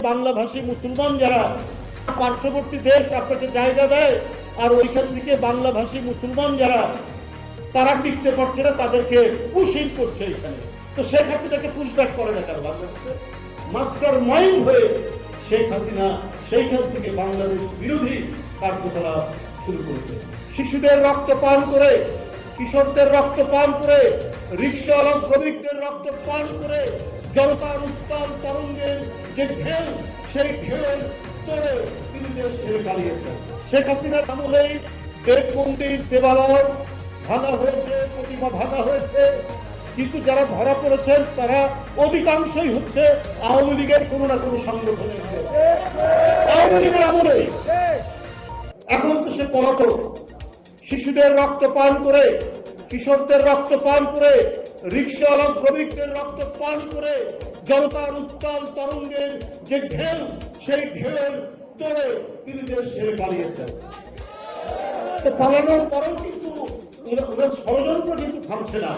বাংলাভাষী মুসলমান যারা পার্শ্ববর্তী দেশ আপনাকে জায়গা দেয়, আর ওইখান থেকে বাংলাভাষী মুসলমান যারা তারা টিকতে পারছে না, তাদেরকে পুশিং করছে এখানে। তো শেখ হাসিনাকে পুশব্যাক করে না কারণ বাংলাদেশে মাস্টার মাইন্ড হয়ে শেখ হাসিনা সেইখান থেকে বাংলাদেশ বিরোধী কার্যকলাপ শুরু করেছে। শিশুদের রক্ত পান করে, কিশোরদের রক্ত পান করে, রিক্সাওয়ালা শ্রমিকদের রক্ত পান করে জনতার উত্তাল তরঙ্গের যে ঢেউ, সেই ঢেউয়ের তোড়ে তিনি দেশ ছেড়ে পালিয়েছেন। শেখ হাসিনার আমলেই দেব মন্দির, দেবালয় ভাঙা হয়েছে, প্রতিমা ভাঙা হয়েছে, কিন্তু যারা ধরা পড়েছেন তারা অধিকাংশই হচ্ছে আওয়ামী লীগের কোনো না কোনো সংগঠনের। আওয়ামী লীগের আমলে এখন তো সে পলাতক। শিশুদের রক্ত পান করে, কিশোরদের রক্ত পান করে, রিক্সাওয়ালা শ্রমিকদের রক্ত পান করে জনতার উত্তাল তরঙ্গের যে ঢেউ, সেই ঢেউয়ের তোড়ে তিনি দেশ ছেড়ে পালিয়েছেন। তো পালানোর পরেও কিন্তু ওদের ষড়যন্ত্র কিন্তু থামছে না।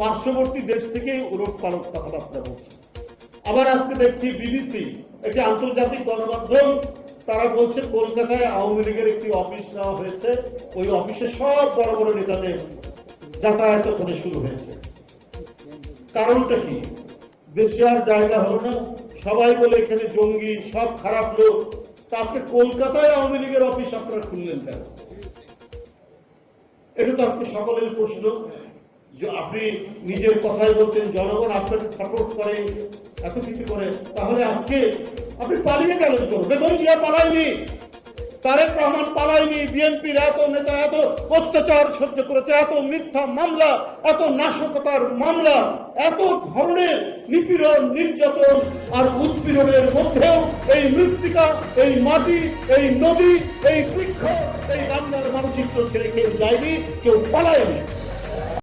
পার্শ্ববর্তী দেশ থেকে ওরক পালক কথাবার্তা বলছে। আবার আজকে দেখছি বিবিসি, একটি আন্তর্জাতিক গণমাধ্যম, তারা বলছে কলকাতায় আওয়ামী লীগের একটি অফিস নেওয়া হয়েছে, ওই অফিসে সব বড় বড় নেতাদের যাতায়াত করে শুরু হয়েছে। কারণটা কি? দেশে আর জায়গা হলো না, সবাই বলে এখানে জঙ্গি, সব খারাপ লোক। তা আজকে কলকাতায় আওয়ামী লীগের অফিস আপনারা খুললেন কেন? এটা তো আজকে সকলের প্রশ্ন। যে আপনি নিজের কথাই বলতেন জনগণ আপনাকে সাপোর্ট করে, এত কিছু করে, তাহলে আজকে আপনি পালিয়ে গেলেন তো? বেগম জিয়া পালায়নি, তারেক রহমান পালায়নি, বিএনপির এত নেতা এত অত্যাচার সহ্য করেছে, এত মিথ্যা মামলা, এত নাশকতার মামলা, এত ধরনের নিপীড়ন, নির্যাতন আর উৎপীড়নের মধ্যেও এই মৃত্তিকা, এই মাটি, এই নদী, এই বৃক্ষ, এই বাংলার মানচিত্র ছেড়ে কেউ যায়নি, কেউ পালায়নি।